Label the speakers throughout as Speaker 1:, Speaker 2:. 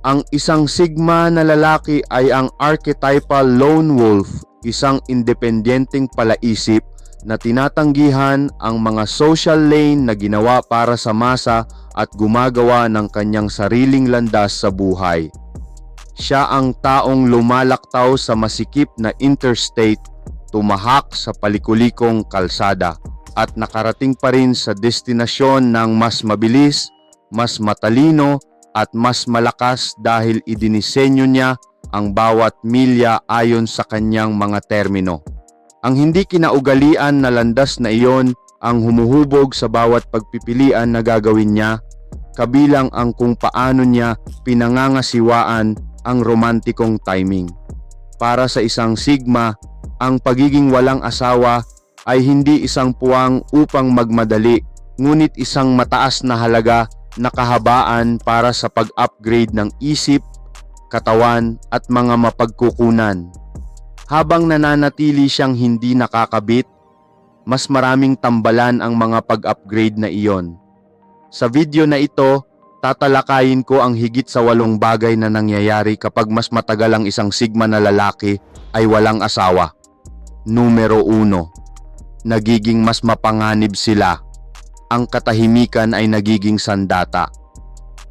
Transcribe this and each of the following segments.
Speaker 1: Ang isang sigma na lalaki ay ang archetypal lone wolf, isang independenteng palaisip na tinatanggihan ang mga social lane na ginawa para sa masa at gumagawa ng kanyang sariling landas sa buhay. Siya ang taong lumalaktaw sa masikip na interstate, tumahak sa palikulikong kalsada at nakarating pa rin sa destinasyon ng mas mabilis, mas matalino at mas malakas dahil idinisenyo niya ang bawat milya ayon sa kanyang mga termino. Ang hindi kinaugalian na landas na iyon ang humuhubog sa bawat pagpipilian na gagawin niya, kabilang ang kung paano niya pinangangasiwaan ang romantikong timing. Para sa isang sigma, ang pagiging walang asawa ay hindi isang puwang upang magmadali, ngunit isang mataas na halaga na kahabaan para sa pag-upgrade ng isip, katawan at mga mapagkukunan. Habang nananatili siyang hindi nakakabit, mas maraming tambalan ang mga pag-upgrade na iyon. Sa video na ito, tatalakayin ko ang higit sa 8 bagay na nangyayari kapag mas matagal ang isang sigma na lalaki ay walang asawa. Numero 1. Nagiging mas mapanganib sila. Ang katahimikan ay nagiging sandata.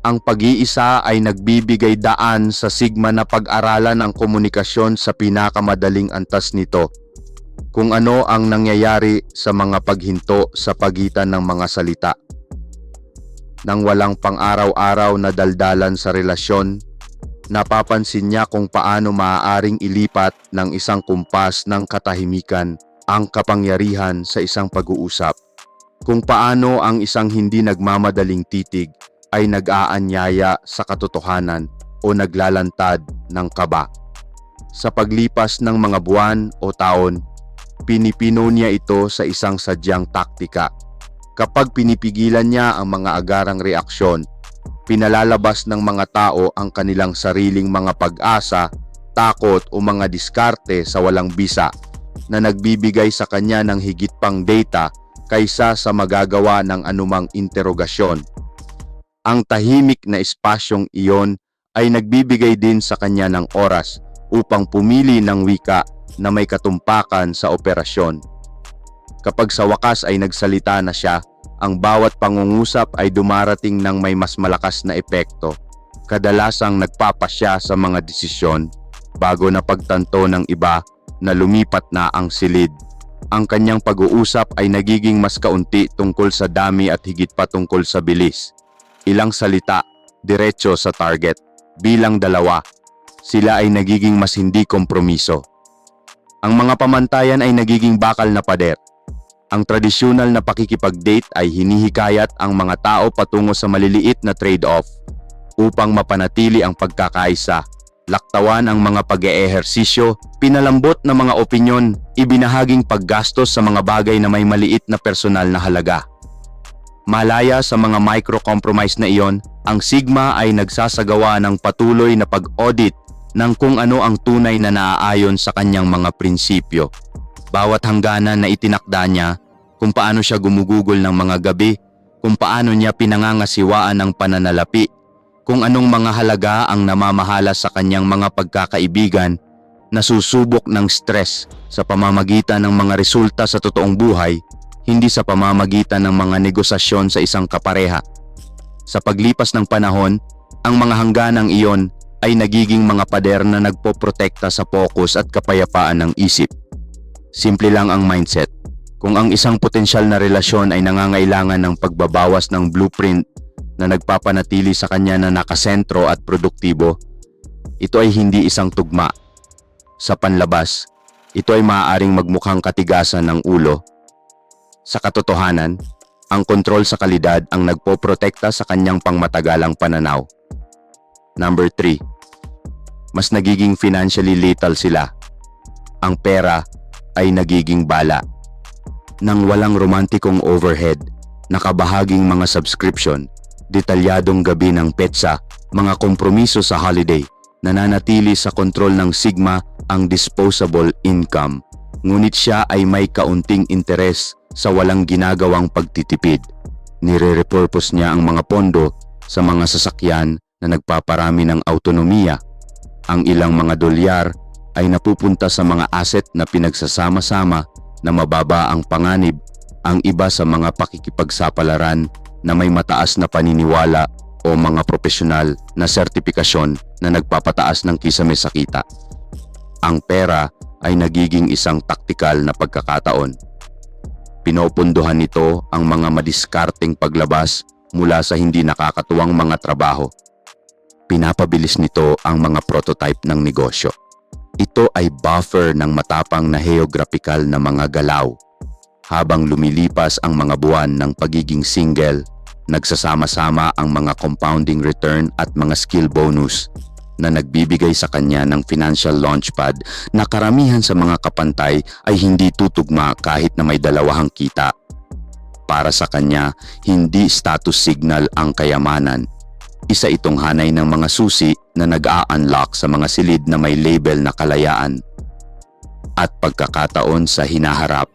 Speaker 1: Ang pag-iisa ay nagbibigay daan sa sigma na pag-aralan ang komunikasyon sa pinakamadaling antas nito. Kung ano ang nangyayari sa mga paghinto sa pagitan ng mga salita. Nang walang pang-araw-araw na daldalan sa relasyon, napapansin niya kung paano maaaring ilipat ng isang kumpas ng katahimikan ang kapangyarihan sa isang pag-uusap. Kung paano ang isang hindi nagmamadaling titig ay nag-aanyaya sa katotohanan o naglalantad ng kaba. Sa paglipas ng mga buwan o taon, pinipino niya ito sa isang sadyang taktika. Kapag pinipigilan niya ang mga agarang reaksyon, pinalalabas ng mga tao ang kanilang sariling mga pag-asa, takot o mga diskarte sa walang bisa na nagbibigay sa kanya ng higit pang data kaysa sa magagawa ng anumang interogasyon. Ang tahimik na espasyong iyon ay nagbibigay din sa kanya ng oras upang pumili ng wika na may katumpakan sa operasyon. Kapag sa wakas ay nagsalita na siya, ang bawat pangungusap ay dumarating ng may mas malakas na epekto. Kadalasang nagpapasya sa mga desisyon bago na pagtanto ng iba na lumipat na ang silid. Ang kanyang pag-uusap ay nagiging mas kaunti tungkol sa dami at higit pa tungkol sa bilis. Ilang salita, diretso sa target. Bilang 2, sila ay nagiging mas hindi kompromiso. Ang mga pamantayan ay nagiging bakal na pader. Ang tradisyonal na pakikipag-date ay hinihikayat ang mga tao patungo sa maliliit na trade-off upang mapanatili ang pagkakaisa. Laktawan ang mga pag-eehersisyo, pinalambot na mga opinyon, ibinahaging paggastos sa mga bagay na may maliit na personal na halaga. Malaya sa mga micro-compromise na iyon, ang sigma ay nagsasagawa ng patuloy na pag-audit ng kung ano ang tunay na naaayon sa kanyang mga prinsipyo. Bawat hangganan na itinakda niya, kung paano siya gumugugol ng mga gabi, kung paano niya pinangangasiwaan ang pananalapi, kung anong mga halaga ang namamahala sa kanyang mga pagkakaibigan, nasusubok ng stress sa pamamagitan ng mga resulta sa totoong buhay, hindi sa pamamagitan ng mga negosasyon sa isang kapareha. Sa paglipas ng panahon, ang mga hangganang iyon ay nagiging mga pader na nagpoprotekta sa focus at kapayapaan ng isip. Simple lang ang mindset. Kung ang isang potensyal na relasyon ay nangangailangan ng pagbabawas ng blueprint na nagpapanatili sa kanya na nakasentro at produktibo, ito ay hindi isang tugma. Sa panlabas, ito ay maaaring magmukhang katigasan ng ulo. Sa katotohanan, ang kontrol sa kalidad ang nagpoprotekta sa kanyang pangmatagalang pananaw. Number 3. Mas nagiging financially lethal sila. Ang pera ay nagiging bala. Nang walang romantikong overhead, nakabahaging mga subscription, detalyadong gabi ng petsa, mga kompromiso sa holiday, nananatili sa kontrol ng sigma ang disposable income. Ngunit siya ay may kaunting interes sa walang ginagawang pagtitipid. Nire-repurpose niya ang mga pondo sa mga sasakyan na nagpaparami ng autonomiya. Ang ilang mga dolyar ay napupunta sa mga asset na pinagsasama-sama na mababa ang panganib, ang iba sa mga pakikipagsapalaran na may mataas na paniniwala o mga profesional na sertipikasyon na nagpapataas ng kisame sa kita. Ang pera ay nagiging isang taktikal na pagkakataon. Pinopondohan nito ang mga madiskarteng paglabas mula sa hindi nakakatuwang mga trabaho. Pinapabilis nito ang mga prototype ng negosyo. Ito ay buffer ng matapang na geographical na mga galaw. Habang lumilipas ang mga buwan ng pagiging single, nagsasama-sama ang mga compounding return at mga skill bonus na nagbibigay sa kanya ng financial launchpad na karamihan sa mga kapantay ay hindi tutugma kahit na may dalawang kita. Para sa kanya, hindi status signal ang kayamanan. Isa itong hanay ng mga susi na nag-a-unlock sa mga silid na may label na kalayaan at pagkakataon sa hinaharap.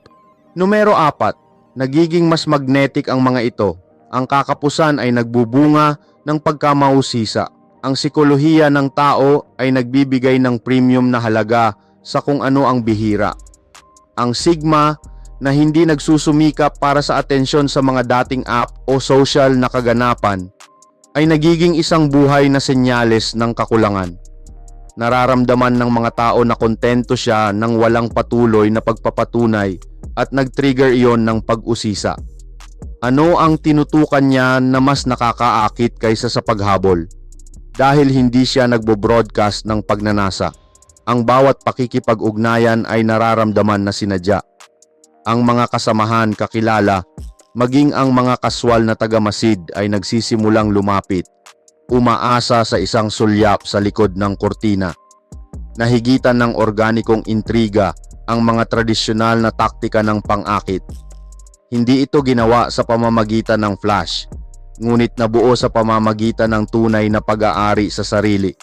Speaker 1: Numero 4, nagiging mas magnetic ang mga ito. Ang kakapusan ay nagbubunga ng pagkamausisa. Ang sikolohiya ng tao ay nagbibigay ng premium na halaga sa kung ano ang bihira. Ang sigma na hindi nagsusumikap para sa atensyon sa mga dating app o social na kaganapan ay nagiging isang buhay na senyales ng kakulangan. Nararamdaman ng mga tao na kontento siya ng walang patuloy na pagpapatunay at nag-trigger iyon ng pag-usisa. Ano ang tinutukan niya na mas nakakaakit kaysa sa paghabol? Dahil hindi siya nagbo-broadcast ng pagnanasa. Ang bawat pakikipag-ugnayan ay nararamdaman na sinadya. Ang mga kasamahan, kakilala, maging ang mga kaswal na tagamasid ay nagsisimulang lumapit, umaasa sa isang sulyap sa likod ng kortina. Nahigitan ng organikong intriga ang mga tradisyonal na taktika ng pang-akit. Hindi ito ginawa sa pamamagitan ng flash, ngunit nabuo sa pamamagitan ng tunay na pag-aari sa sarili.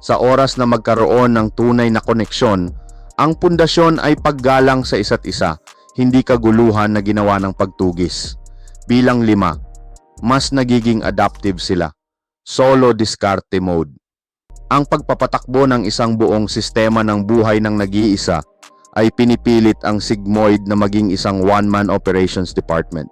Speaker 1: Sa oras na magkaroon ng tunay na koneksyon, ang pundasyon ay paggalang sa isa't isa, hindi kaguluhan na ginawa ng pagtugis. Bilang 5, mas nagiging adaptive sila. Solo diskarte mode. Ang pagpapatakbo ng isang buong sistema ng buhay ng nag-iisa ay pinipilit ang sigmoid na maging isang one-man operations department.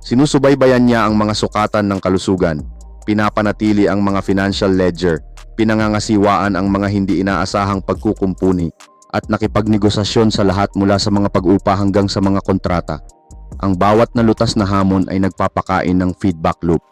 Speaker 1: Sinusubaybayan niya ang mga sukatan ng kalusugan, pinapanatili ang mga financial ledger, pinangangasiwaan ang mga hindi inaasahang pagkukumpuni, at nakipagnegosasyon sa lahat mula sa mga pag-upa hanggang sa mga kontrata. Ang bawat nalutas na hamon ay nagpapakain ng feedback loop.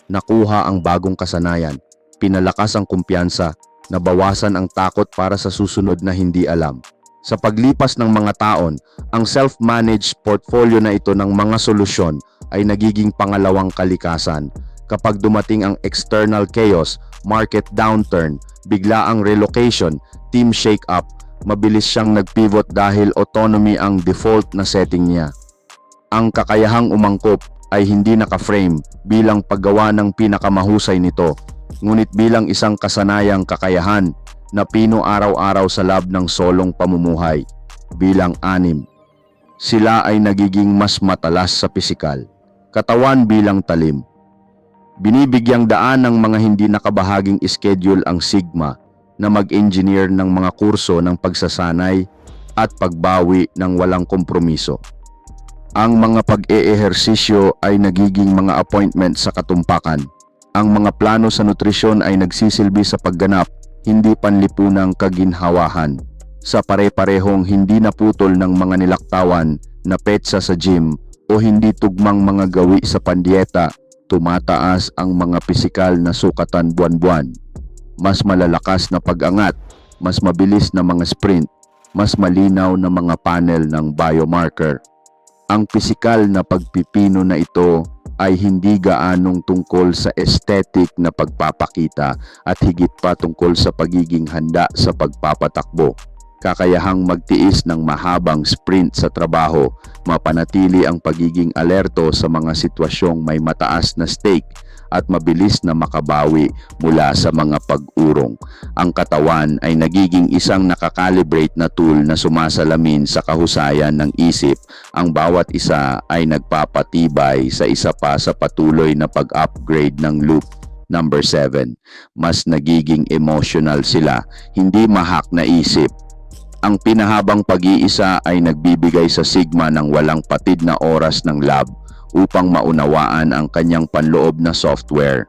Speaker 1: Nakuha ang bagong kasanayan, pinalakas ang kumpiyansa, nabawasan ang takot para sa susunod na hindi alam. Sa paglipas ng mga taon, ang self-managed portfolio na ito ng mga solusyon ay nagiging pangalawang kalikasan. Kapag dumating ang external chaos, market downturn, biglaang relocation, team shake-up, mabilis siyang nag-pivot dahil autonomy ang default na setting niya. Ang kakayahang umangkop ay hindi naka-frame bilang paggawa ng pinakamahusay nito, ngunit bilang isang kasanayang kakayahan na pino araw-araw sa lab ng solong pamumuhay. Bilang 6, sila ay nagiging mas matalas sa pisikal. Katawan bilang talim. Binibigyang daan ng mga hindi nakabahaging schedule ang Sigma na mag-engineer ng mga kurso ng pagsasanay at pagbawi ng walang kompromiso. Ang mga pag-eehersisyo ay nagiging mga appointment sa katumpakan. Ang mga plano sa nutrisyon ay nagsisilbi sa pagganap, hindi panlipunang kaginhawahan. Sa pare-parehong hindi naputol ng mga nilaktawan na petsa sa gym o hindi tugmang mga gawi sa pandieta, tumataas ang mga pisikal na sukatan buwan-buwan. Mas malalakas na pag-angat, mas mabilis na mga sprint, mas malinaw na mga panel ng biomarker. Ang pisikal na pagpipino na ito ay hindi gaanong tungkol sa aesthetic na pagpapakita at higit pa tungkol sa pagiging handa sa pagpapatakbo. Kakayahang magtiis ng mahabang sprint sa trabaho, mapanatili ang pagiging alerto sa mga sitwasyong may mataas na stake at mabilis na makabawi mula sa mga pag-urong. Ang katawan ay nagiging isang nakakalibrate na tool na sumasalamin sa kahusayan ng isip. Ang bawat isa ay nagpapatibay sa isa pa sa patuloy na pag-upgrade ng loop.
Speaker 2: Number 7, mas nagiging emotional sila, hindi mahak na isip. Ang pinahabang pag-iisa ay nagbibigay sa Sigma ng walang patid na oras ng lab upang maunawaan ang kanyang panloob na software.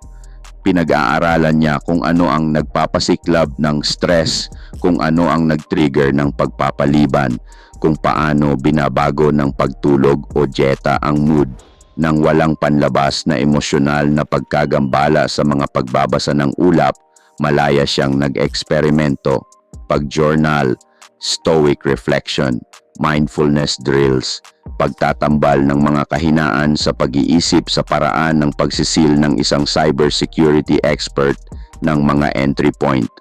Speaker 2: Pinag-aaralan niya kung ano ang nagpapasiklab ng stress, kung ano ang nag-trigger ng pagpapaliban, kung paano binabago ng pagtulog o dieta ang mood. Nang walang panlabas na emosyonal na pagkagambala sa mga pagbabasa ng ulap, malaya siyang nag-eksperimento, pag-journal, stoic reflection, mindfulness drills, pagtatambal ng mga kahinaan sa pag-iisip sa paraan ng pagsisil ng isang cybersecurity expert ng mga entry point.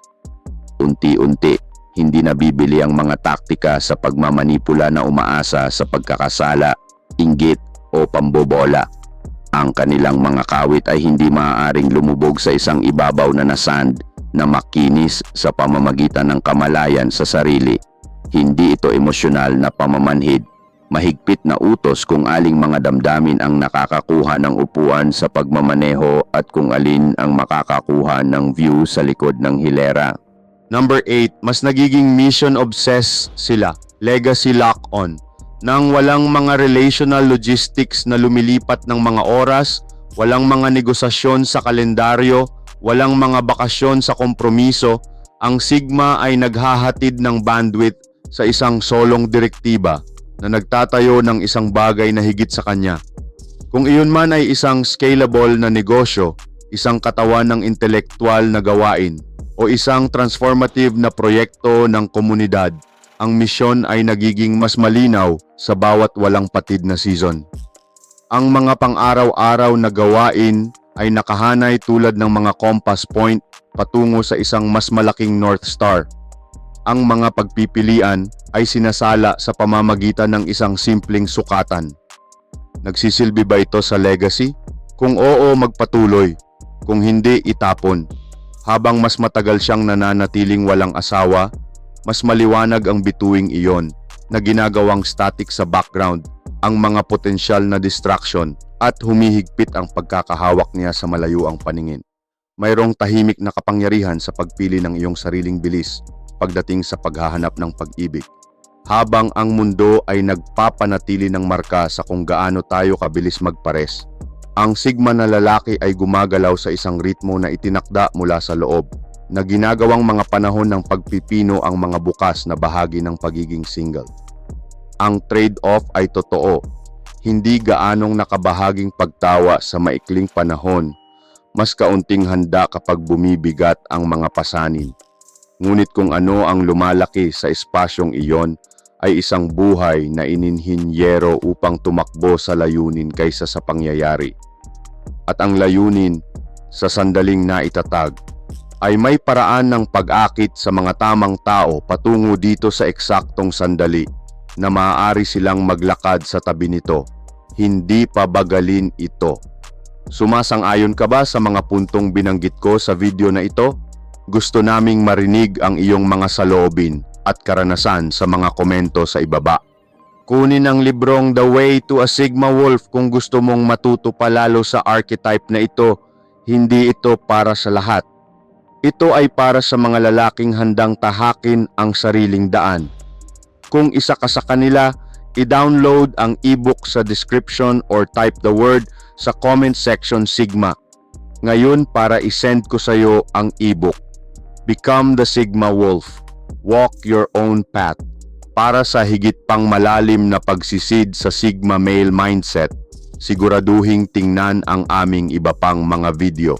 Speaker 2: Unti-unti, hindi nabibili ang mga taktika sa pagmamanipula na umaasa sa pagkakasala, inggit o pambobola. Ang kanilang mga kawit ay hindi maaaring lumubog sa isang ibabaw na sand na makinis sa pamamagitan ng kamalayan sa sarili. Hindi ito emosyonal na pamamanhid, mahigpit na utos kung aling mga damdamin ang nakakakuha ng upuan sa pagmamaneho at kung alin ang makakakuha ng view sa likod ng hilera.
Speaker 1: Number 8, mas nagiging mission-obsessed sila, legacy lock-on. Nang walang mga relational logistics na lumilipat ng mga oras, walang mga negosasyon sa kalendaryo, walang mga bakasyon sa kompromiso, ang Sigma ay naghahatid ng bandwidth sa isang solong direktiba na nagtatayo ng isang bagay na higit sa kanya. Kung iyon man ay isang scalable na negosyo, isang katawan ng intelektual na gawain, o isang transformative na proyekto ng komunidad, ang misyon ay nagiging mas malinaw sa bawat walang patid na season. Ang mga pang-araw-araw na gawain ay nakahanay tulad ng mga compass point patungo sa isang mas malaking North Star. Ang mga pagpipilian ay sinasala sa pamamagitan ng isang simpleng sukatan. Nagsisilbi ba ito sa legacy? Kung oo, magpatuloy. Kung hindi, itapon. Habang mas matagal siyang nananatiling walang asawa, mas maliwanag ang bituing iyon na ginagawang static sa background ang mga potensyal na distraction at humihigpit ang pagkakahawak niya sa malayuang paningin. Mayroong tahimik na kapangyarihan sa pagpili ng iyong sariling bilis pagdating sa paghahanap ng pag-ibig. Habang ang mundo ay nagpapanatili ng marka sa kung gaano tayo kabilis magpares, ang Sigma na lalaki ay gumagalaw sa isang ritmo na itinakda mula sa loob, na ginagawang mga panahon ng pagpipino ang mga bukas na bahagi ng pagiging single. Ang trade-off ay totoo, hindi gaanong nakabahaging pagtawa sa maikling panahon, mas kaunting handa kapag bumibigat ang mga pasanin. Ngunit kung ano ang lumalaki sa espasyong iyon ay isang buhay na ininhinyero upang tumakbo sa layunin kaysa sa pangyayari. At ang layunin, sa sandaling naitatag, ay may paraan ng pag-akit sa mga tamang tao patungo dito sa eksaktong sandali na maaari silang maglakad sa tabi nito. Hindi pabagalin ito. Sumasang-ayon ka ba sa mga puntong binanggit ko sa video na ito? Gusto naming marinig ang iyong mga saloobin at karanasan sa mga komento sa ibaba. Kunin ang librong The Way to a Sigma Wolf kung gusto mong matuto palalo sa archetype na ito. Hindi ito para sa lahat. Ito ay para sa mga lalaking handang tahakin ang sariling daan. Kung isa ka sa kanila, i-download ang ebook sa description or type the word sa comment section Sigma. Ngayon para isend ko sa iyo ang ebook. Become the Sigma Wolf. Walk your own path. Para sa higit pang malalim na pagsisid sa Sigma male mindset, siguraduhing tingnan ang aming iba pang mga video.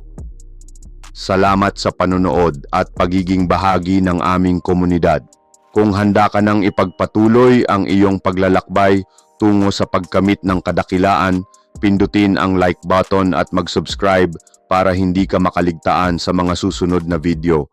Speaker 1: Salamat sa panonood at pagiging bahagi ng aming komunidad. Kung handa ka nang ipagpatuloy ang iyong paglalakbay tungo sa pagkamit ng kadakilaan, pindutin ang like button at mag-subscribe para hindi ka makaligtaan sa mga susunod na video.